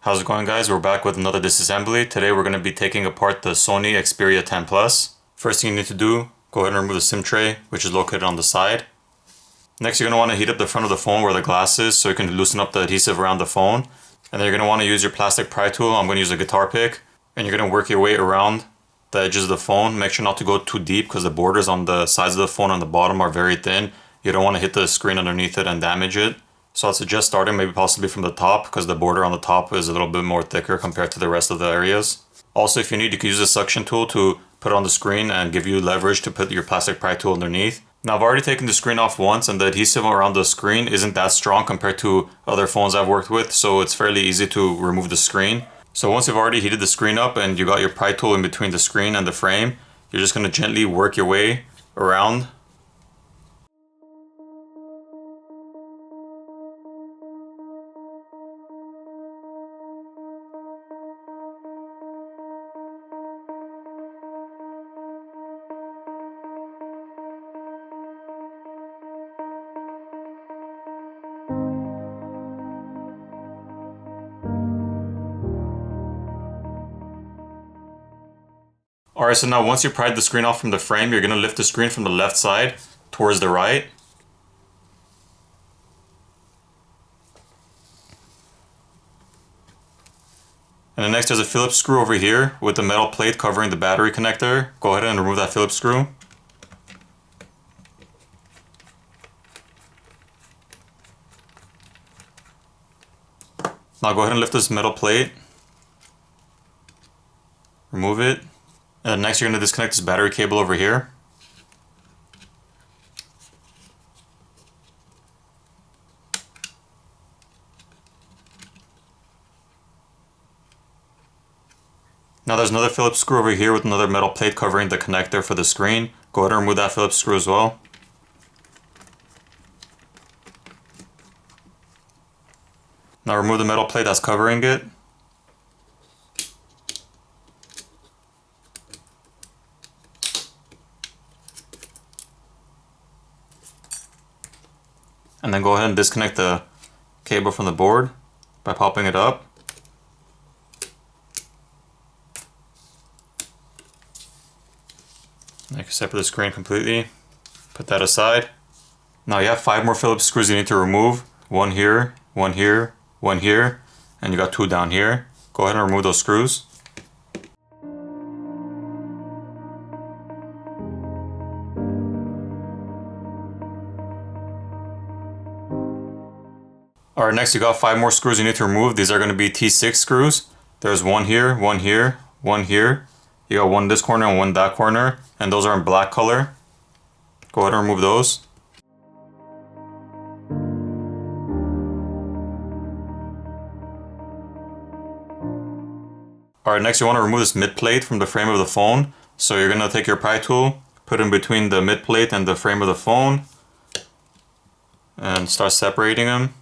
How's it going, guys? We're back with another disassembly. Today we're going to be taking apart the Sony Xperia 10 Plus. First thing you need to do, go ahead and remove the SIM tray, which is located on the side. Next, you're going to want to heat up the front of the phone where the glass is so you can loosen up the adhesive around the phone. And then you're going to want to use your plastic pry tool. I'm going to use a guitar pick. And you're going to work your way around the edges of the phone. Make sure not to go too deep because the borders on the sides of the phone on the bottom are very thin. You don't want to hit the screen underneath it and damage it. So I'd suggest starting maybe possibly from the top because the border on the top is a little bit more thicker compared to the rest of the areas. Also, if you need, you can use a suction tool to put on the screen and give you leverage to put your plastic pry tool underneath. Now, I've already taken the screen off once and the adhesive around the screen isn't that strong compared to other phones I've worked with, so it's fairly easy to remove the screen. So once you've already heated the screen up and you got your pry tool in between the screen and the frame, you're just going to gently work your way around. Alright, so now once you pried the screen off from the frame, you're going to lift the screen from the left side towards the right. And then next there's a Phillips screw over here with the metal plate covering the battery connector. Go ahead and remove that Phillips screw. Now go ahead and lift this metal plate. Remove it. And then next you're going to disconnect this battery cable over here. Now there's another Phillips screw over here with another metal plate covering the connector for the screen. Go ahead and remove that Phillips screw as well. Now remove the metal plate that's covering it. And then go ahead and disconnect the cable from the board by popping it up. Now you can separate the screen completely. Put that aside. Now you have 5 more Phillips screws you need to remove. One here, one here, one here, and you got 2 down here. Go ahead and remove those screws. Alright, next you got 5 more screws you need to remove. These are going to be T6 screws. There's one here, one here, one here. You got one this corner and one that corner, and those are in black color. Go ahead and remove those. Alright, next you want to remove this mid plate from the frame of the phone. So you're going to take your pry tool, put it in between the mid plate and the frame of the phone, and start separating them.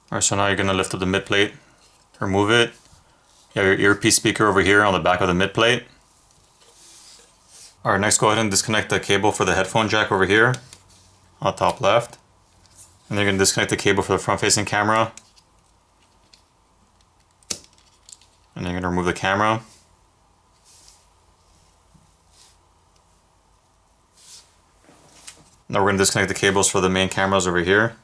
Alright, so now you're going to lift up the mid plate, remove it. You have your earpiece speaker over here on the back of the mid plate. Alright, next go ahead and disconnect the cable for the headphone jack over here on the top left. And then you're going to disconnect the cable for the front facing camera. And then you're going to remove the camera. Now we're going to disconnect the cables for the main cameras over here.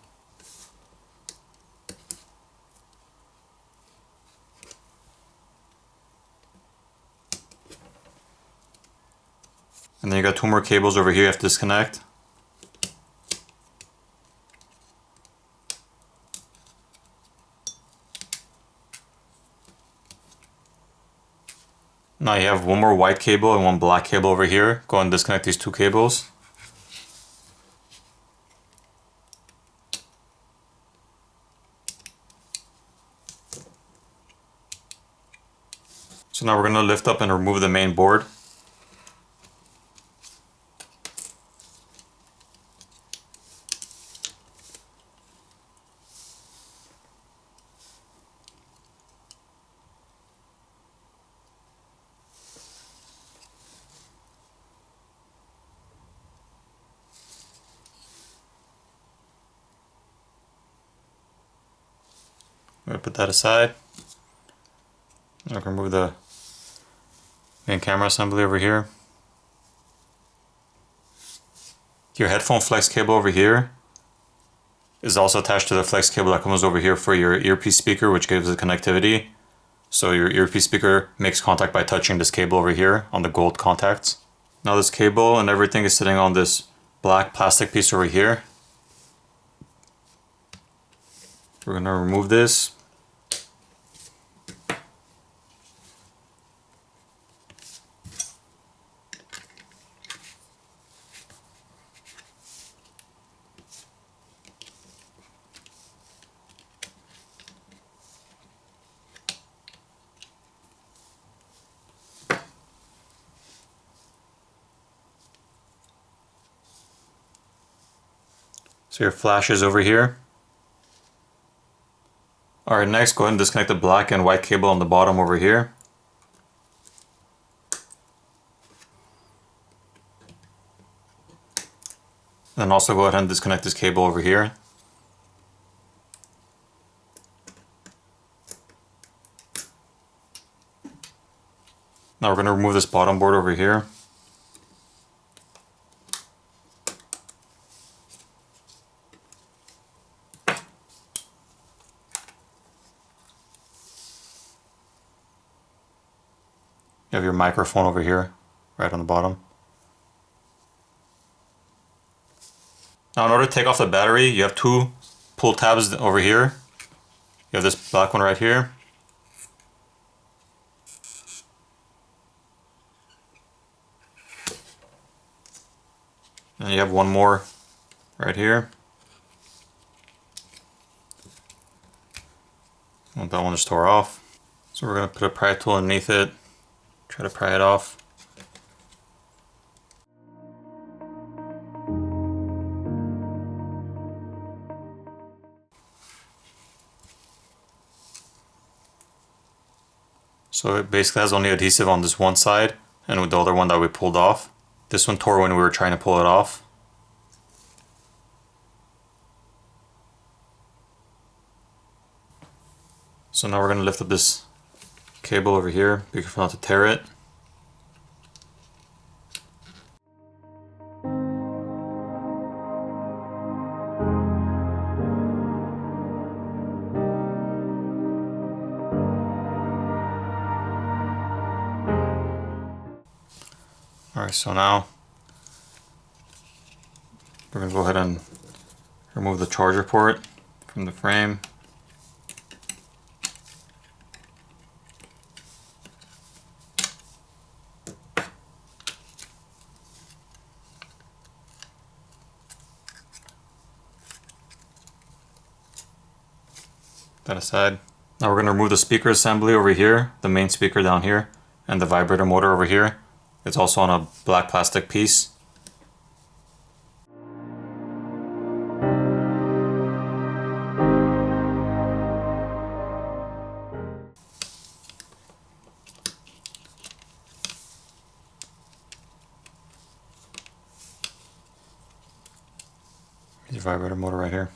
And then you got 2 more cables over here you have to disconnect. Now you have one more white cable and one black cable over here. Go and disconnect these two cables. So now we're going to lift up and remove the main board. I'm going to put that aside. I'm going to remove the main camera assembly over here. Your headphone flex cable over here is also attached to the flex cable that comes over here for your earpiece speaker, which gives it connectivity. So your earpiece speaker makes contact by touching this cable over here on the gold contacts. Now this cable and everything is sitting on this black plastic piece over here. We're going to remove this. So your flash is over here. Alright, next go ahead and disconnect the black and white cable on the bottom over here. Then also go ahead and disconnect this cable over here. Now we're going to remove this bottom board over here. You have your microphone over here, right on the bottom. Now in order to take off the battery, you have two pull tabs over here. You have this black one right here. And you have one more right here. And that one just tore off. So we're going to put a pry tool underneath it. Try to pry it off. So it basically has only adhesive on this one side and with the other one that we pulled off. This one tore when we were trying to pull it off. So now we're going to lift up this cable over here. Be careful not to tear it. Alright, so now we're going to go ahead and remove the charger port from the frame. That aside. Now we're going to remove the speaker assembly over here, the main speaker down here, and the vibrator motor over here. It's also on a black plastic piece. Here's your vibrator motor right here.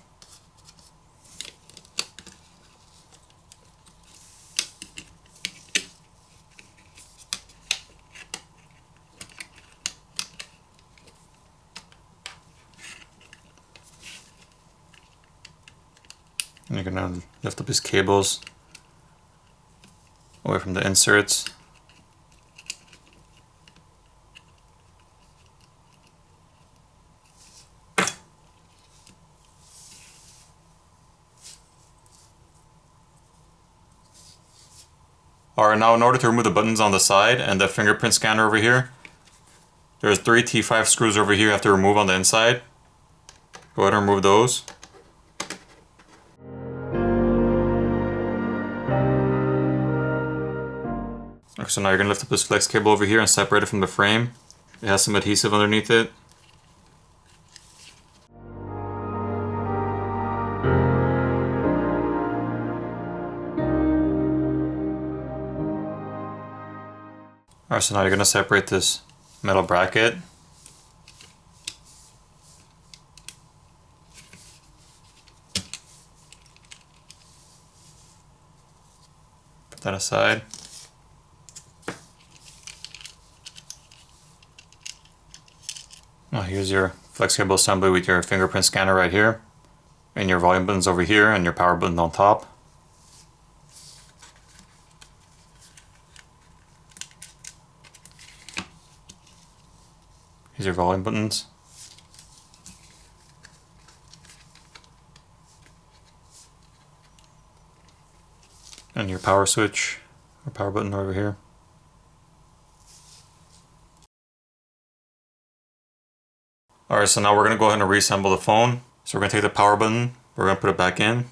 And you're going to lift up his cables away from the inserts. Alright, now in order to remove the buttons on the side and the fingerprint scanner over here, there's 3 T5 screws over here you have to remove on the inside. Go ahead and remove those. Okay, so now you're going to lift up this flex cable over here and separate it from the frame. It has some adhesive underneath it. Alright, so now you're going to separate this metal bracket. Put that aside. Now here's your flex cable assembly with your fingerprint scanner right here, and your volume buttons over here, and your power button on top. Here's your volume buttons. And your power switch, or power button over here. Alright, so now we're going to go ahead and reassemble the phone. So we're going to take the power button, we're going to put it back in.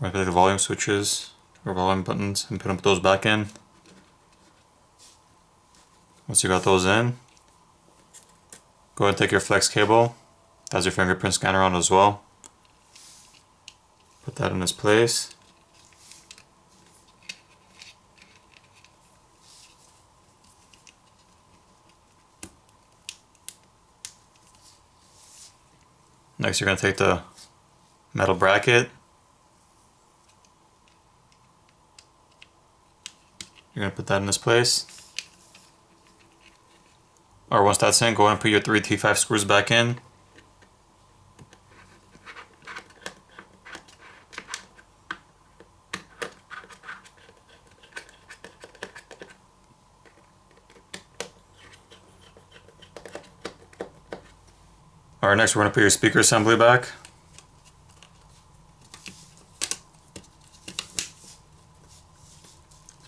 We're going to take the volume switches, or volume buttons, and put those back in. Once you got those in, go ahead and take your flex cable. That has your fingerprint scanner on as well. Put that in its place. Next, you're going to take the metal bracket. You're going to put that in this place. Or once that's in, go ahead and put your 3 T5 screws back in. Alright, next we're going to put your speaker assembly back.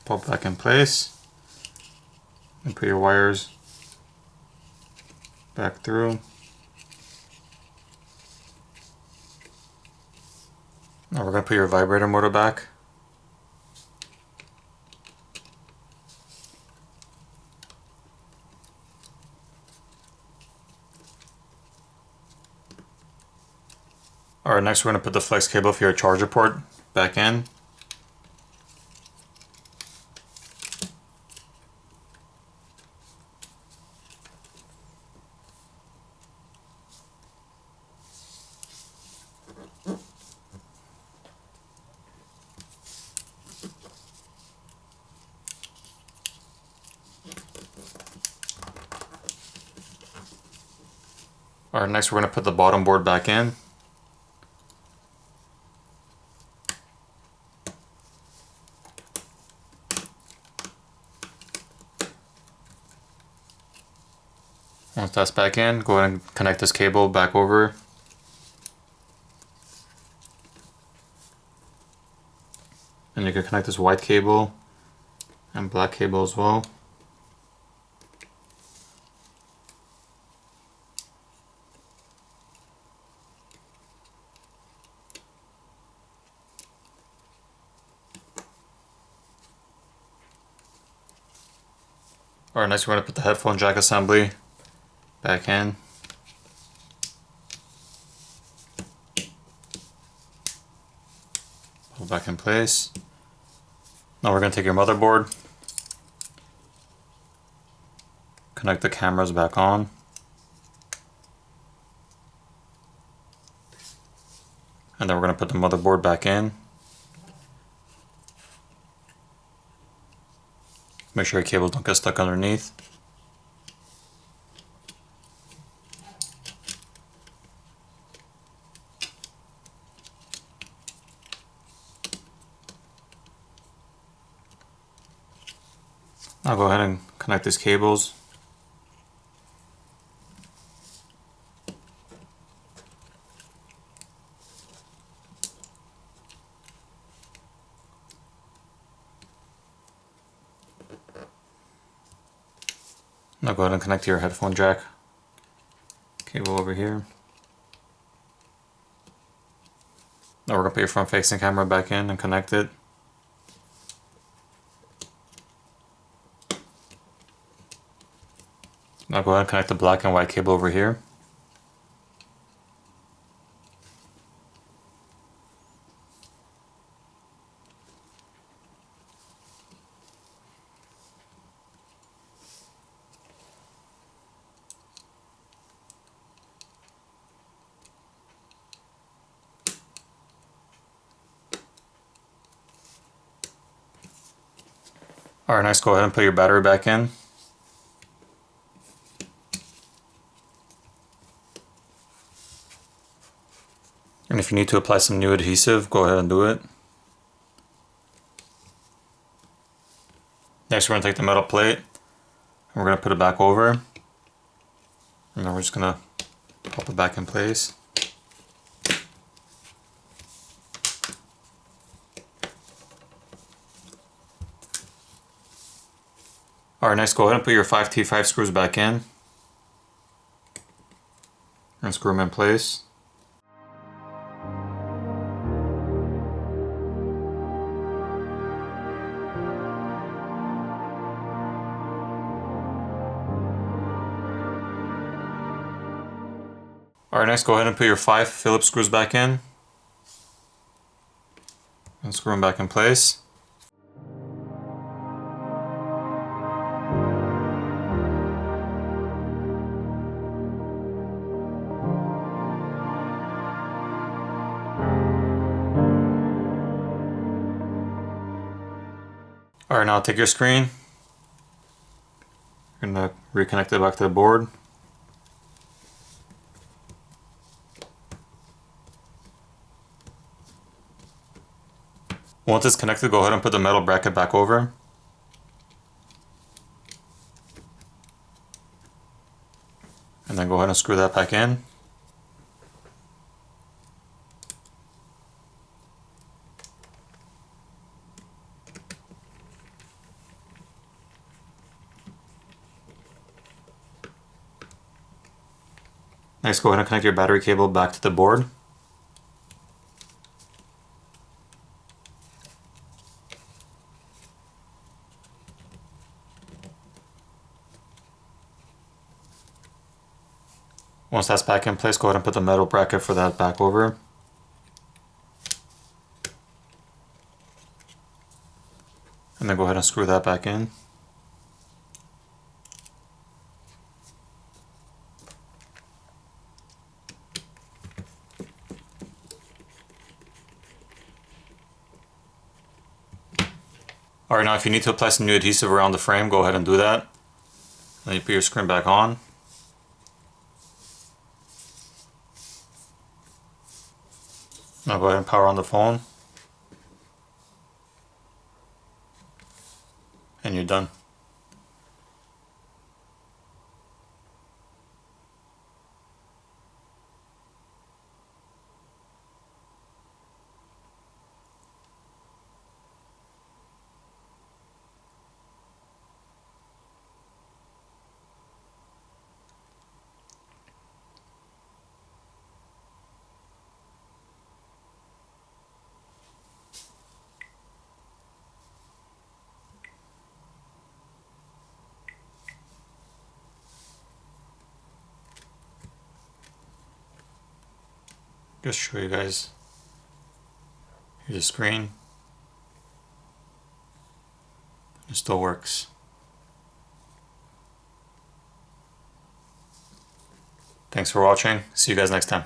Pull it back in place. And put your wires back through. Now we're going to put your vibrator motor back. Alright, next we're going to put the flex cable for your charger port back in. Alright, next we're going to put the bottom board back in. Once that's back in, go ahead and connect this cable back over. And you can connect this white cable and black cable as well. Alright, next we're going to put the headphone jack assembly back in. Pull back in place. Now we're going to take your motherboard, connect the cameras back on, and then we're going to put the motherboard back in. Make sure your cables don't get stuck underneath. Now go ahead and connect these cables. Now go ahead and connect to your headphone jack. Cable over here. Now we're going to put your front facing camera back in and connect it. Now go ahead and connect the black and white cable over here. Alright, nice. Go ahead and put your battery back in. And if you need to apply some new adhesive, go ahead and do it. Next, we're going to take the metal plate and we're going to put it back over. And then we're just going to pop it back in place. Alright, next go ahead and put your 5T5 screws back in. And screw them in place. Alright, next go ahead and put your 5 Phillips screws back in. And screw them back in place. Alright, now take your screen. You're going to reconnect it back to the board. Once it's connected, go ahead and put the metal bracket back over. And then go ahead and screw that back in. Next, go ahead and connect your battery cable back to the board. Once that's back in place, go ahead and put the metal bracket for that back over. And then go ahead and screw that back in. Alright, now if you need to apply some new adhesive around the frame, go ahead and do that. Then you put your screen back on. Now go ahead and power on the phone. And you're done. Just show you guys. Here's the screen. It still works. Thanks for watching. See you guys next time.